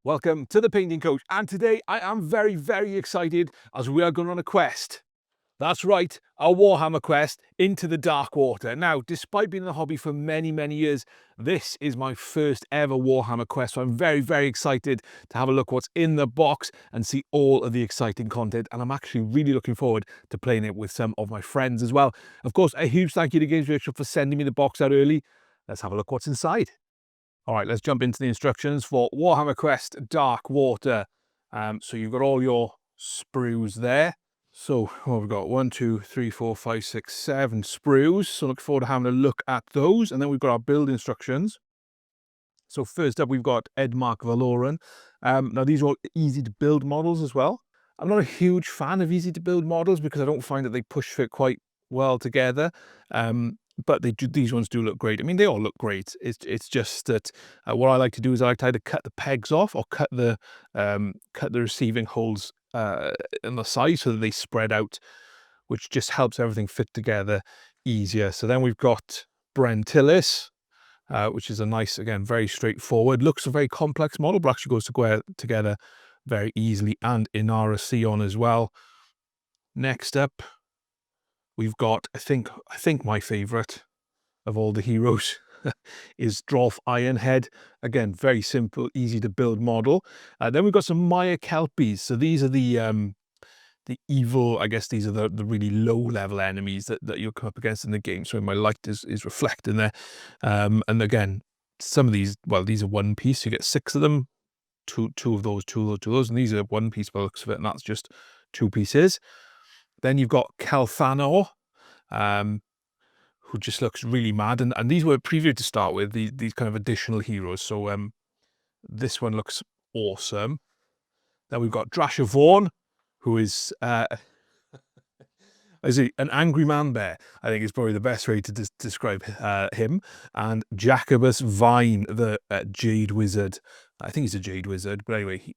Welcome to the Painting Coach, and today I am very excited as we are going on a quest. That's right, a Warhammer Quest into the Darkwater. Now, despite being in the hobby for many years, this is my first ever Warhammer Quest, so I'm very excited to have a look what's in the box and see all of the exciting content, and I'm actually really looking forward to playing it with some of my friends as well. Of course, a huge thank you to Games Workshop for sending me the box out early. Let's have a look what's inside. All right, let's jump into the instructions for Warhammer Quest Darkwater. So you've got all your sprues there. So we've got 1, 2, 3, 4, 5, 6, 7 sprues. So look forward to having a look at those. And then we've got our build instructions. So first up, we've got Edmark Valoran. Now these are all easy to build models as well. I'm not a huge fan of easy to build models because I don't find that they push fit quite well together. But these ones do look great. I mean, they all look great. It's just that what I like to do is I like to either cut the pegs off or cut the receiving holes in the side so that they spread out, which just helps everything fit together easier. So then we've got Brentillis, which is a nice, again, very straightforward. Looks a very complex model, but actually goes together very easily, and Inara Sion as well. Next up, we've got, I think my favourite of all the heroes is Drolf Ironhead. Again, very simple, easy to build model. Then we've got some Maya Kelpies. So these are the evil, I guess these are the really low level enemies that you'll come up against in the game. So my light is reflecting there. And again, some of these, well, these are one piece. You get 6 of them, two of those, and these are one piece by the looks of it, and that's just 2 pieces. Then you've got Calthanor, who just looks really mad. And these were previewed to start with, these kind of additional heroes. So this one looks awesome. Then we've got Drasha Vaughn, who is an angry man bear, I think is probably the best way to describe him. And Jacobus Vine, the Jade Wizard. I think he's a Jade Wizard, but anyway,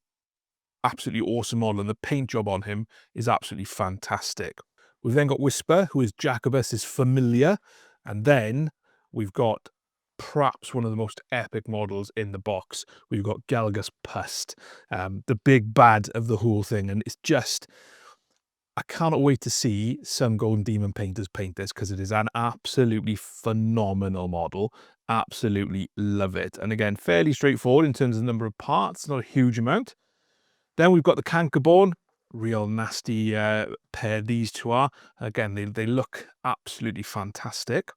absolutely awesome model, and the paint job on him is absolutely fantastic. We've then got Whisper, who is Jacobus's familiar, and then we've got perhaps one of the most epic models in the box. We've got Gelgus Pust, the big bad of the whole thing, and it's just, I cannot wait to see some Golden Demon painters paint this, because it is an absolutely phenomenal model. Absolutely love it. And again, fairly straightforward in terms of the number of parts, not a huge amount. Then we've got the Cankerborn, real nasty pair these two are. Again, they look absolutely fantastic.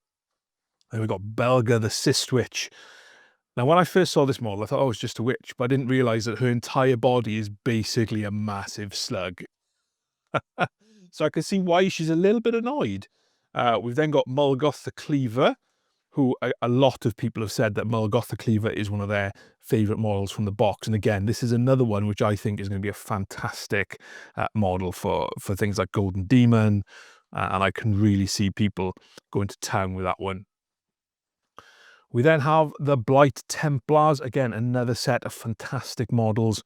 Then we've got Belga the Cyst Witch. Now, when I first saw this model, I thought, oh, it's just a witch, but I didn't realise that her entire body is basically a massive slug. So I can see why she's a little bit annoyed. We've then got Mulgoth the Cleaver, who a lot of people have said that Mulgoth the Cleaver is one of their favourite models from the box. And again, this is another one which I think is going to be a fantastic model for things like Golden Demon. And I can really see people going to town with that one. We then have the Blight Templars. Again, another set of fantastic models.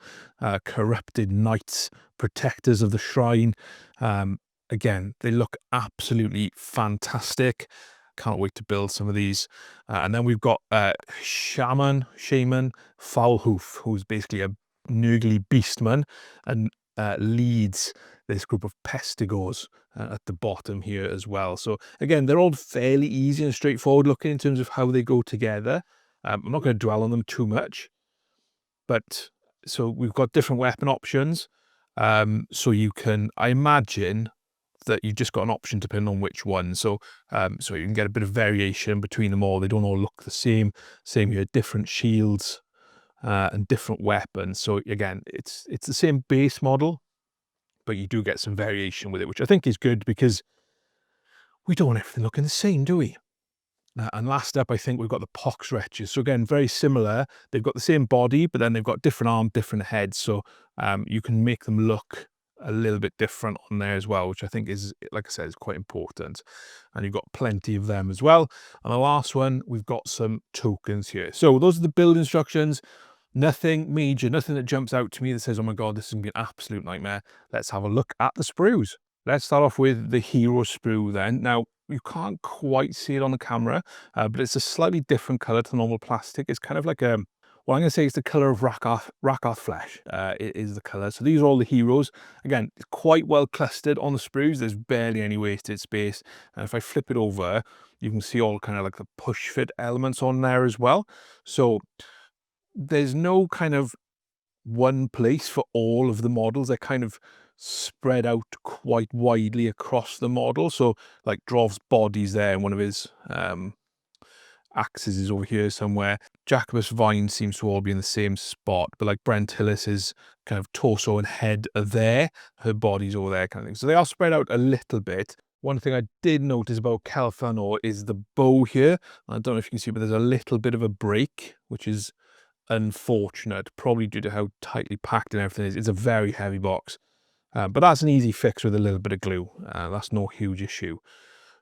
Corrupted Knights, Protectors of the Shrine. Again, they look absolutely fantastic. Can't wait to build some of these. And then we've got Shaman Foulhoof, who's basically a Nurgly Beastman and leads this group of Pestigors at the bottom here as well. So again, they're all fairly easy and straightforward looking in terms of how they go together. I'm not going to dwell on them too much. But so we've got different weapon options. So you can, I imagine that you've just got an option depending on which one. So so you can get a bit of variation between them all. They don't all look the same. Same here, different shields and different weapons. So again, it's the same base model, but you do get some variation with it, which I think is good because we don't want everything looking the same, do we? And last up, I think we've got the Pox Wretches. So again, very similar. They've got the same body, but then they've got different arms, different heads. So you can make them look a little bit different on there as well, which I think is, like I said, is quite important. And you've got plenty of them as well. And the last one, we've got some tokens here. So those are the build instructions. Nothing major, nothing that jumps out to me that says, oh my God, this is going to be an absolute nightmare. Let's have a look at the sprues. Let's start off with the hero sprue then. Now, you can't quite see it on the camera, but it's a slightly different color to normal plastic. It's kind of like a Well, I'm going to say it's the colour of Rakarth flesh. It is the colour. So these are all the heroes. Again, it's quite well clustered on the sprues. There's barely any wasted space. And if I flip it over, you can see all kind of like the push fit elements on there as well. So there's no kind of one place for all of the models. They're kind of spread out quite widely across the model. So like Drov's body's there, and one of his axes is over here somewhere. Jacobus Vine seems to all be in the same spot, but like Brent Hillis's kind of torso and head are there. Her body's over there, kind of thing. So they are spread out a little bit. One thing I did notice about Kel'Thuzor is the bow here. I don't know if you can see, but there's a little bit of a break, which is unfortunate, probably due to how tightly packed and everything is. It's a very heavy box, but that's an easy fix with a little bit of glue. That's no huge issue.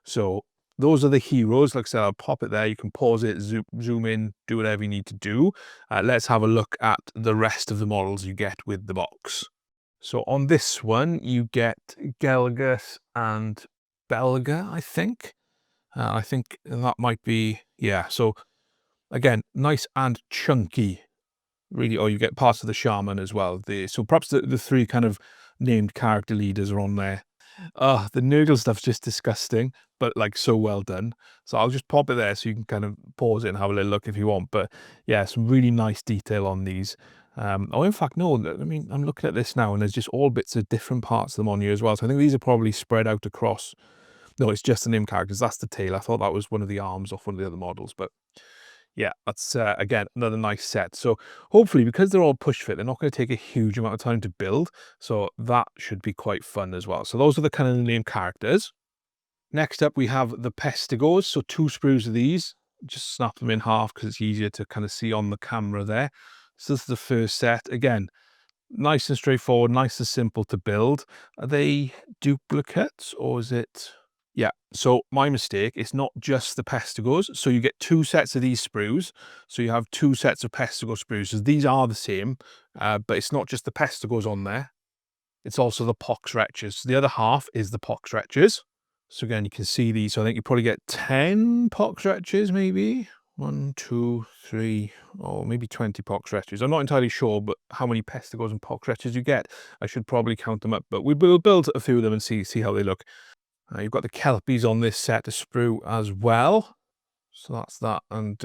So those are the heroes. Like I said, I'll pop it there. You can pause it, zoom in, do whatever you need to do. Let's have a look at the rest of the models you get with the box. So on this one, you get Gelgus and Belga, I think. I think that might be, yeah. So again, nice and chunky, really. Oh, you get parts of the shaman as well. So perhaps the three kind of named character leaders are on there. Oh, the Nurgle stuff's just disgusting, but like so well done. So I'll just pop it there so you can kind of pause it and have a little look if you want. But yeah, some really nice detail on these. Oh, in fact, no, I mean, I'm looking at this now and there's just all bits of different parts of them on here as well. So I think these are probably spread out across. No, it's just the name characters. That's the tail. I thought that was one of the arms off one of the other models, but yeah, that's, again, another nice set. So hopefully, because they're all push fit, they're not going to take a huge amount of time to build. So that should be quite fun as well. So those are the kind of named characters. Next up, we have the Pestigors. So 2 sprues of these. Just snap them in half because it's easier to kind of see on the camera there. So this is the first set. Again, nice and straightforward, nice and simple to build. Are they duplicates or is it... Yeah, so my mistake, it's not just the Pestigors. So you get 2 sets of these sprues. So you have 2 sets of Pestigor sprues. So these are the same, but it's not just the Pestigors on there. It's also the Pox Wretches. So the other half is the Pox Wretches. So again, you can see these. So I think you probably get 10 Pox Wretches, maybe. 1, 2, 3, or maybe 20 Pox Wretches. I'm not entirely sure, but how many Pestigors and Pox Wretches you get, I should probably count them up. But we'll build a few of them and see how they look. You've got the Kelpies on this set of sprue as well. So that's that. And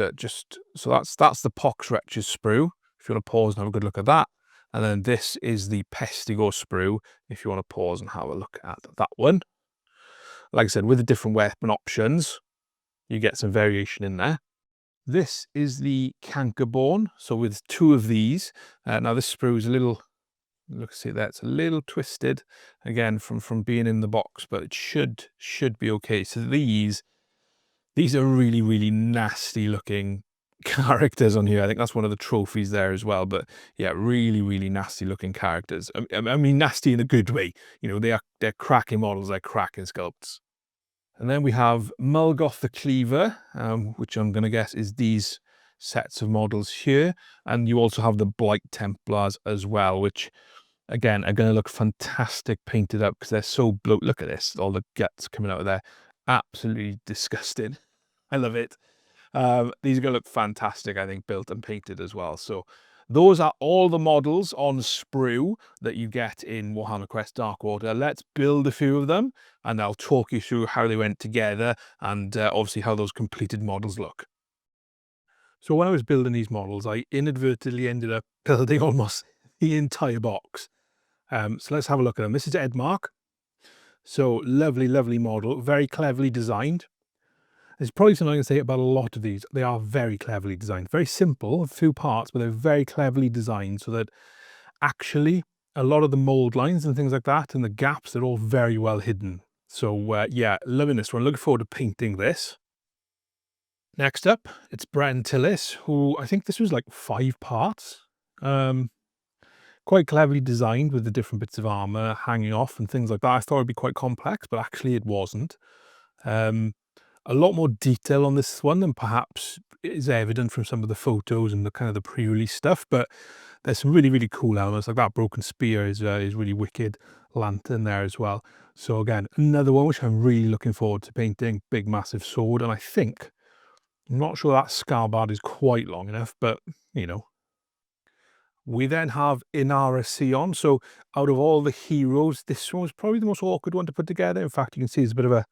so that's the Pox Wretches sprue, if you want to pause and have a good look at that. And then this is the Pestigor sprue, if you want to pause and have a look at that one. Like I said, with the different weapon options, you get some variation in there. This is the Cankerborn. So with 2 of these, now this sprue is a little... Look, see that it's a little twisted again from being in the box, but it should be okay. So these are really nasty looking characters on here. I think that's one of the trophies there as well. But yeah, really nasty looking characters. I mean, nasty in a good way. You know, they're cracking models, they're cracking sculpts. And then we have Mulgoth the Cleaver, which I'm going to guess is these sets of models here. And you also have the Blight Templars as well, which again are going to look fantastic painted up because they're so blue. Look at this, all the guts coming out of there. Absolutely disgusting. I love it. These are going to look fantastic, I think, built and painted as well. So those are all the models on sprue that you get in Warhammer Quest Darkwater. Let's build a few of them and I'll talk you through how they went together and obviously how those completed models look. So when I was building these models, I inadvertently ended up building almost the entire box. So let's have a look at them. This is Edmark. So lovely model, very cleverly designed. There's probably something I can say about a lot of these. They are very cleverly designed. Very simple, a few parts, but they're very cleverly designed so that actually a lot of the mold lines and things like that and the gaps, they're all very well hidden. So yeah, loving this one. Looking forward to painting this. Next up, it's Brent Tillis, who I think this was like 5 parts. Quite cleverly designed with the different bits of armor hanging off and things like that. I thought it'd be quite complex, but actually it wasn't. A lot more detail on this one than perhaps is evident from some of the photos and the kind of the pre-release stuff, but there's some really cool elements, like that broken spear is really wicked. Lantern there as well. So again, another one which I'm really looking forward to painting. Big massive sword, and I'm not sure that Scarbard is quite long enough, but you know, We then have Inara Sion. So out of all the heroes, this one was probably the most awkward one to put together. In fact, you can see there's a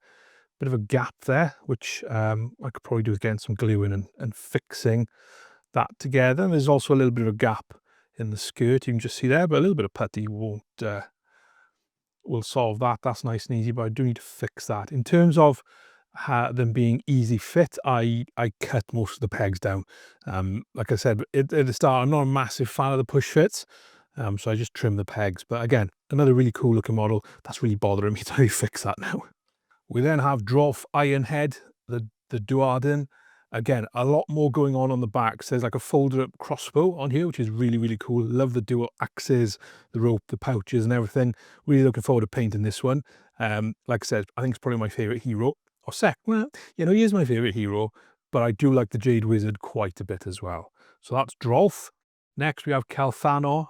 bit of a gap there, which I could probably do with getting some glue in and fixing that together. And there's also a little bit of a gap in the skirt. You can just see there, but a little bit of putty won't will solve that. That's nice and easy, but I do need to fix that. In terms of them being easy fit, I cut most of the pegs down. Like I said at the start, I'm not a massive fan of the push fits, so I just trim the pegs. But again, another really cool looking model. That's really bothering me to fix that now. We then have Drolf Ironhead, the Duardin. Again, a lot more going on the back. So there's like a folded up crossbow on here, which is really, really cool. Love the dual axes, the rope, the pouches and everything. Really looking forward to painting this one. Like I said, I think it's probably my favourite hero. Or well, you know, he is my favourite hero, but I do like the Jade Wizard quite a bit as well. So that's Drolf. Next we have Kelthanor.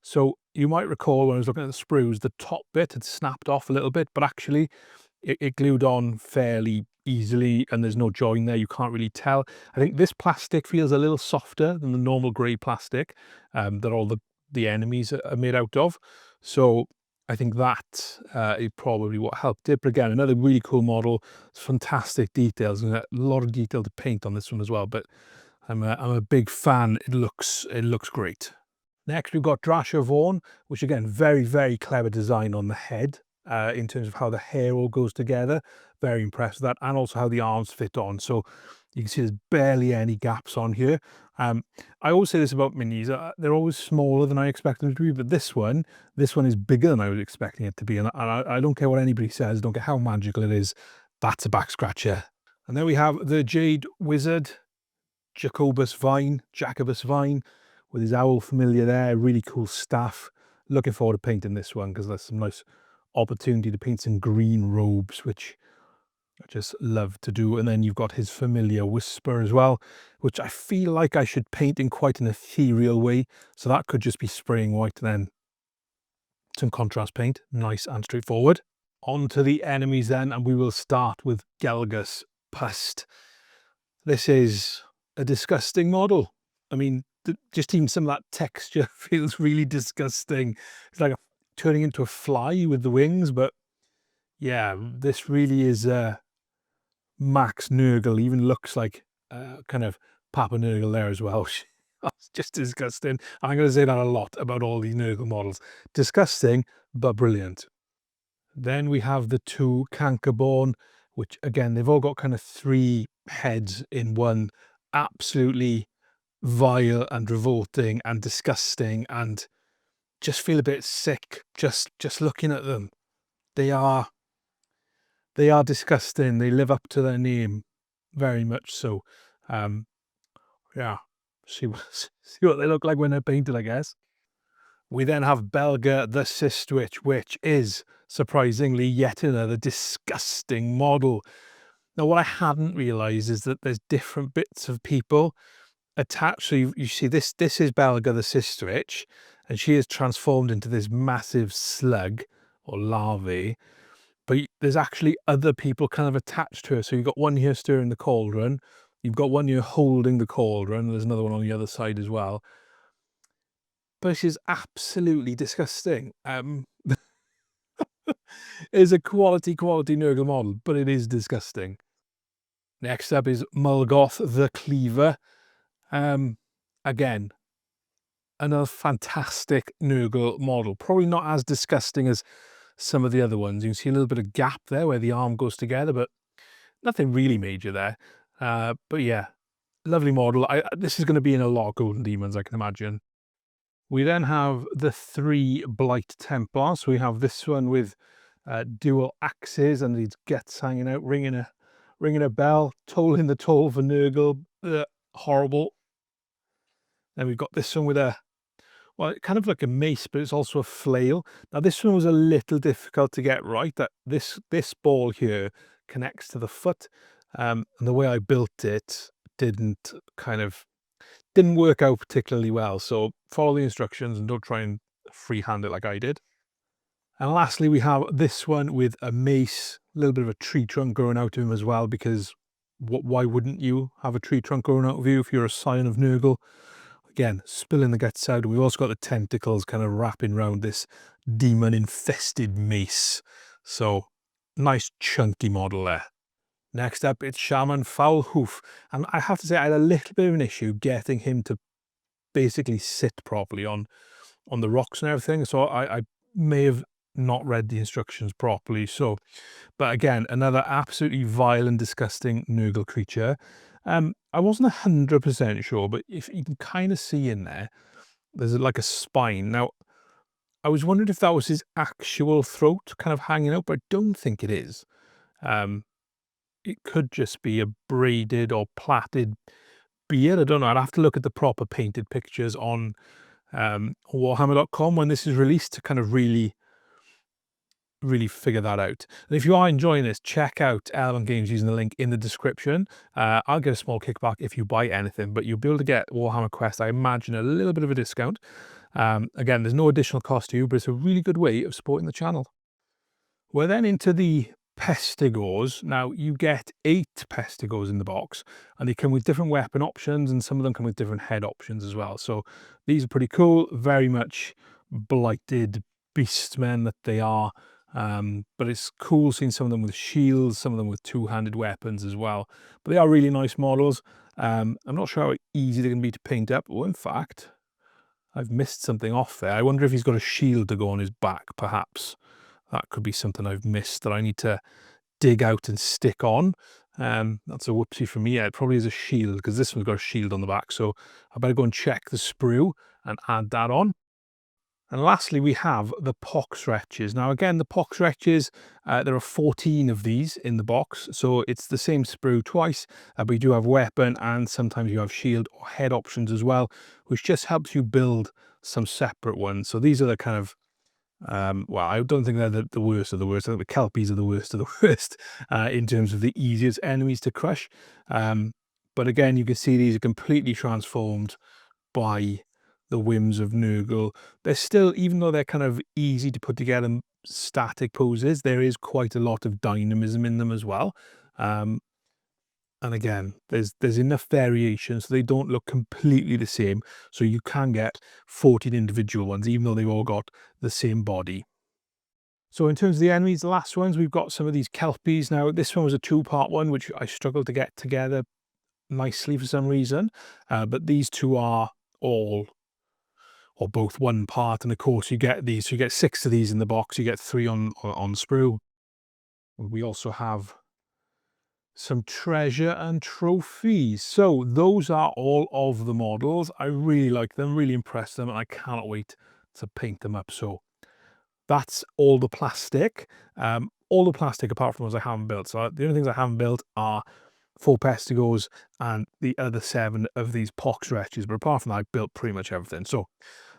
So you might recall when I was looking at the sprues, the top bit had snapped off a little bit, but actually it glued on fairly easily and there's no join there. You can't really tell. I think this plastic feels a little softer than the normal grey plastic that all the enemies are made out of. So I think that is probably what helped it. But again, another really cool model. It's fantastic details and a lot of detail to paint on this one as well. But I'm a big fan. It looks great. Next, we've got Drasha Vaughan, which again, very, very clever design on the head in terms of how the hair all goes together. Very impressed with that, and also how the arms fit on. So you can see there's barely any gaps on here. I always say this about minis, they're always smaller than I expect them to be, but this one is bigger than I was expecting it to be. And I don't care what anybody says, don't care how magical it is, that's a back scratcher. And then we have the Jade Wizard, Jacobus Vine, with his owl familiar there, really cool staff. Looking forward to painting this one because there's some nice opportunity to paint some green robes, which I just love to do. And then you've got his familiar Whisper as well, which I feel like I should paint in quite an ethereal way. So that could just be spraying white and then some contrast paint, nice and straightforward. On to the enemies then, and we will start with Gelgus Pust. This is a disgusting model. I mean, just even some of that texture feels really disgusting. It's like turning into a fly with the wings, but yeah, this really is Max Nurgle. Even looks like kind of Papa Nurgle there as well. It's just disgusting. I'm going to say that a lot about all these Nurgle models. Disgusting, but brilliant. Then we have the two Cankerborn, which again, they've all got kind of three heads in one. Absolutely vile and revolting and disgusting, and just feel a bit sick just looking at them. They are disgusting. They live up to their name, very much so. Yeah, see what they look like when they're painted, I guess. We then have Belga the Sistwitch, which is surprisingly yet another disgusting model. Now, what I hadn't realised is that there's different bits of people attached. So you see this is Belga the Sistwitch, and she is transformed into this massive slug or larvae. But there's actually other people kind of attached to her. So you've got one here stirring the cauldron. You've got one here holding the cauldron. There's another one on the other side as well. But she's absolutely disgusting. It's a quality Nurgle model, but it is disgusting. Next up is Mulgoth the Cleaver. Again, another fantastic Nurgle model. Probably not as disgusting as some of the other ones. You can see a little bit of gap there where the arm goes together, but nothing really major there. But yeah, lovely model. This is going to be in a lot of Golden Demons, I can imagine. We then have the three Blight Templars. So we have this one with dual axes and these guts hanging out, ringing a bell, tolling the toll for Nurgle. Horrible. Then we've got this one with kind of like a mace, but it's also a flail. Now this one was a little difficult to get right. That this ball here connects to the foot, and the way I built it didn't work out particularly well. So follow the instructions and don't try and freehand it like I did. And lastly, we have this one with a mace, a little bit of a tree trunk growing out of him as well, because why wouldn't you have a tree trunk growing out of you if you're a scion of Nurgle? Again, spilling the guts out. We've also got the tentacles kind of wrapping around this demon-infested mace. So, nice chunky model there. Next up, it's Shaman Foulhoof. And I have to say, I had a little bit of an issue getting him to basically sit properly on the rocks and everything. So I may have not read the instructions properly. So, but again, another absolutely vile and disgusting Nurgle creature. I wasn't 100% sure, but if you can kind of see in there, there's like a spine. Now, I was wondering if that was his actual throat kind of hanging out, but I don't think it is. It could just be a braided or plaited beard. I don't know. I'd have to look at the proper painted pictures on Warhammer.com when this is released to kind of really figure that out. And if you are enjoying this, check out Element Games using the link in the description. I'll get a small kickback if you buy anything, but you'll be able to get Warhammer Quest, I imagine, a little bit of a discount. Again, there's no additional cost to you, but it's a really good way of supporting the channel. We're then into the Pestigors. Now, you get 8 Pestigors in the box, and they come with different weapon options, and some of them come with different head options as well. So these are pretty cool, very much blighted beastmen that they are. But it's cool seeing some of them with shields, some of them with two-handed weapons as well. But they are really nice models. I'm not sure how easy they're going to be to paint up. Oh, in fact, I've missed something off there. I wonder if he's got a shield to go on his back, perhaps. That could be something I've missed that I need to dig out and stick on. That's a whoopsie for me. Yeah, it probably is a shield, because this one's got a shield on the back. So I better go and check the sprue and add that on. And lastly, we have the pox wretches. Now, again, the pox wretches, there are 14 of these in the box. So it's the same sprue twice, but you do have weapon, and sometimes you have shield or head options as well, which just helps you build some separate ones. So these are the kind of well, I don't think they're the worst of the worst. I think the Kelpies are the worst of the worst in terms of the easiest enemies to crush. But again, you can see these are completely transformed by the whims of Nurgle. They're still, even though they're kind of easy to put together static poses, there is quite a lot of dynamism in them as well. And again, there's enough variation so they don't look completely the same. So you can get 14 individual ones, even though they've all got the same body. So in terms of the enemies, the last ones, we've got some of these Kelpies. Now, this one was a 2-part one, which I struggled to get together nicely for some reason. But these two are all, or both, 1 part. And of course, you get these. So you get 6 of these in the box. You get 3 on sprue. We also have some treasure and trophies. So those are all of the models. I really like them, really impressed them, and I cannot wait to paint them up. So that's all the plastic. All the plastic apart from those I haven't built. So the only things I haven't built are 4 Pestigors and the other 7 of these pox wretches. But apart from that, I've built pretty much everything. So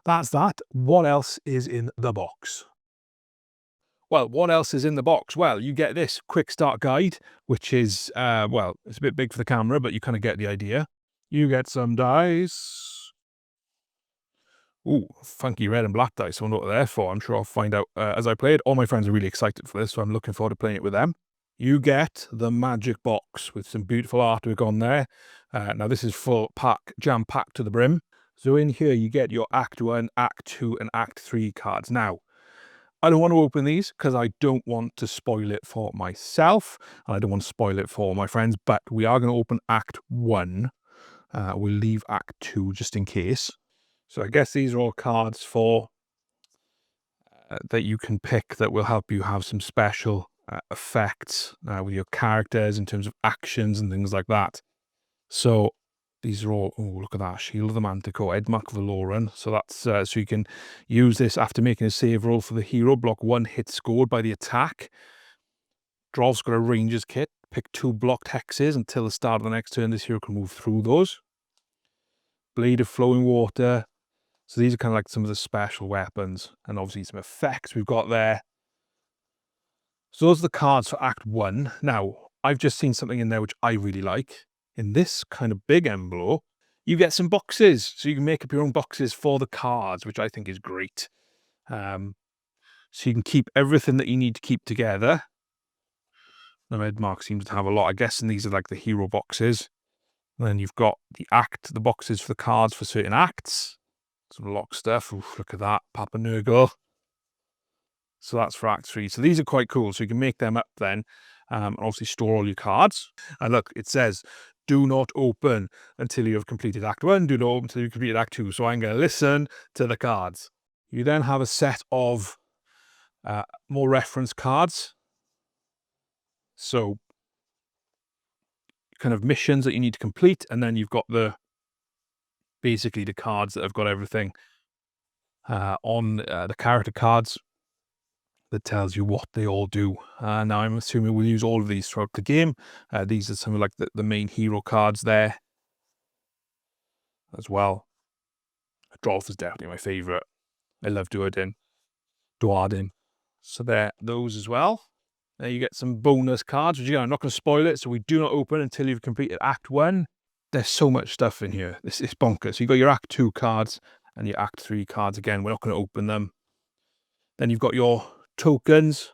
that's that. What else is in the box? Well, what else is in the box? Well, you get this quick start guide, which is, well, it's a bit big for the camera, but you kind of get the idea. You get some dice. Ooh, funky red and black dice. I wonder what they're for. I'm sure I'll find out as I play it. All my friends are really excited for this, so I'm looking forward to playing it with them. You get the magic box with some beautiful artwork on there. Now, this is full pack, jam-packed to the brim. So in here, you get your Act 1, Act 2, and Act 3 cards. Now, I don't want to open these because I don't want to spoil it for myself, and I don't want to spoil it for my friends, but we are going to open Act 1. We'll leave Act 2 just in case. So I guess these are all cards for that you can pick that will help you have some special effects with your characters in terms of actions and things like that. So these are all, oh, look at that, Shield of the Manticore, Edmark Valoran. So that's, so you can use this after making a save roll for the hero, block 1 hit scored by the attack. Drolf's got a Ranger's kit, pick 2 blocked hexes until the start of the next turn. This hero can move through those. Blade of Flowing Water. So these are kind of like some of the special weapons, and obviously some effects we've got there. So those are the cards for Act 1. Now, I've just seen something in there which I really like. In this kind of big envelope, you get some boxes. So you can make up your own boxes for the cards, which I think is great. So you can keep everything that you need to keep together. Now, Edmark seems to have a lot. I guess, and these are like the hero boxes. And then you've got the boxes for the cards for certain acts. Some lock stuff. Oof, look at that. Papa Nurgle. So that's for Act 3. So these are quite cool. So you can make them up then, and obviously store all your cards. And look, it says, do not open until you have completed Act 1. Do not open until you've completed Act 2. So I'm going to listen to the cards. You then have a set of more reference cards. So kind of missions that you need to complete. And then you've got basically the cards that have got everything on the character cards that tells you what they all do. Now I'm assuming we'll use all of these throughout the game. These are some of like the main hero cards there as well. Drolf is definitely my favourite. I love Duardin. So there, those as well. There you get some bonus cards, which again, I'm not going to spoil it, so we do not open until you've completed Act 1. There's so much stuff in here. It's bonkers. So you've got your Act 2 cards and your Act 3 cards. Again, we're not going to open them. Then you've got your tokens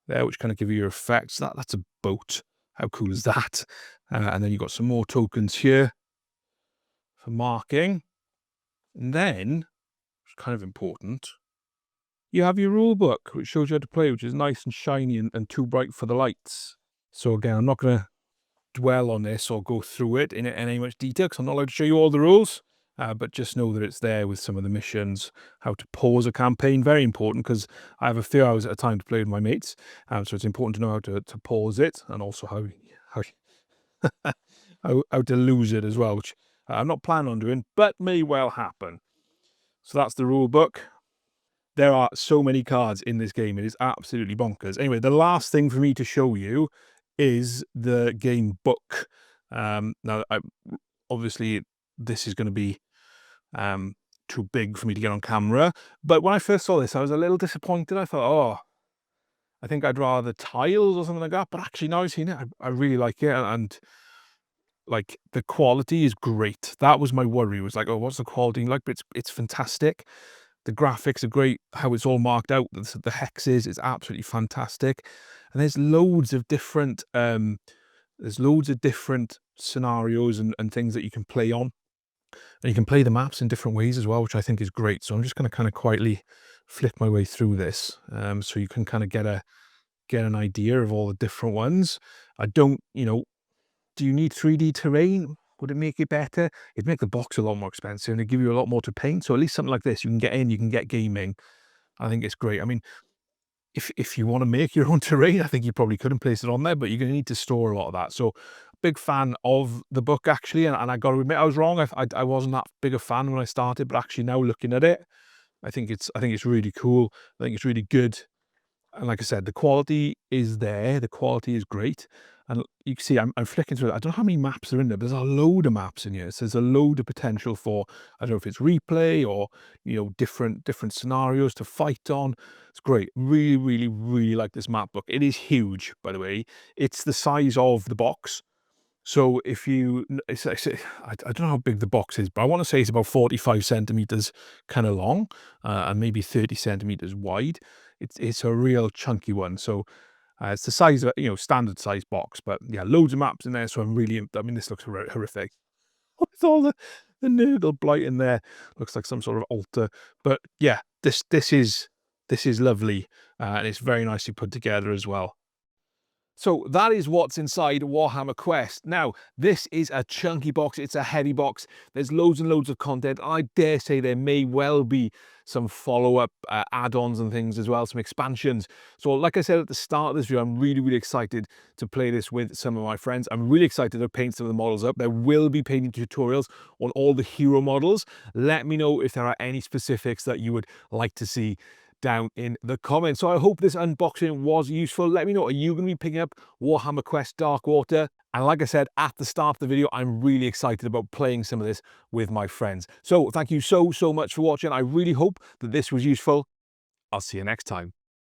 there, which kind of give you your effects. That's a boat. How cool is that? And then you've got some more tokens here for marking. And then, which is kind of important, you have your rule book, which shows you how to play, which is nice and shiny and too bright for the lights. So again, I'm not going to dwell on this or go through it in any much detail because I'm not allowed to show you all the rules. But just know that it's there with some of the missions, how to pause a campaign. Very important because I have a few hours at a time to play with my mates. So it's important to know how to pause it and also how to lose it as well, which I'm not planning on doing, but may well happen. So that's the rule book. There are so many cards in this game. It is absolutely bonkers. Anyway, the last thing for me to show you is the game book. Now, obviously, this is going to be too big for me to get on camera. But when I first saw this, I was a little disappointed. I thought, oh, I think I'd rather tiles or something like that. But actually, now I've seen it, I really like it. And like the quality is great. That was my worry. It was like, oh, what's the quality like? But it's fantastic. The graphics are great. How it's all marked out. The hexes is absolutely fantastic. And there's loads of different scenarios and things that you can play on. And you can play the maps in different ways as well, which I think is great. So I'm just going to kind of quietly flick my way through this, so you can kind of get an idea of all the different ones. I don't, do you need 3D terrain? Would it make it better? It'd make the box a lot more expensive and it'd give you a lot more to paint. So at least something like this, you can get in, you can get gaming. I think it's great. I mean, if you want to make your own terrain, I think you probably couldn't place it on there, but you're going to need to store a lot of that. So big fan of the book, actually. And I got to admit, I was wrong. I wasn't that big a fan when I started, but actually now looking at it, I think it's really cool. I think it's really good. And like I said, the quality is there. The quality is great. And you can see I'm flicking through it. I don't know how many maps are in there, but there's a load of maps in here. So there's a load of potential for, I don't know if it's replay or, different scenarios to fight on. It's great. Really, really, really like this map book. It is huge, by the way. It's the size of the box. So if you, I don't know how big the box is, but I want to say it's about 45 centimeters kind of long, and maybe 30 centimeters wide. It's a real chunky one. So it's the size of standard size box, but yeah, loads of maps in there. So this looks horrific. With all the Nurgle blight in there, looks like some sort of altar. But yeah, this is lovely, and it's very nicely put together as well. So that is what's inside Warhammer Quest. Now, this is a chunky box. It's a heavy box. There's loads and loads of content. I dare say there may well be some follow-up add-ons and things as well, some expansions. So like I said at the start of this video, I'm really, really excited to play this with some of my friends. I'm really excited to paint some of the models up. There will be painting tutorials on all the hero models. Let me know if there are any specifics that you would like to see down in the comments. So I hope this unboxing was useful. Let me know, are you going to be picking up Warhammer Quest Darkwater? And like I said at the start of the video, I'm really excited about playing some of this with my friends. So thank you so much for watching. I really hope that this was useful. I'll see you next time.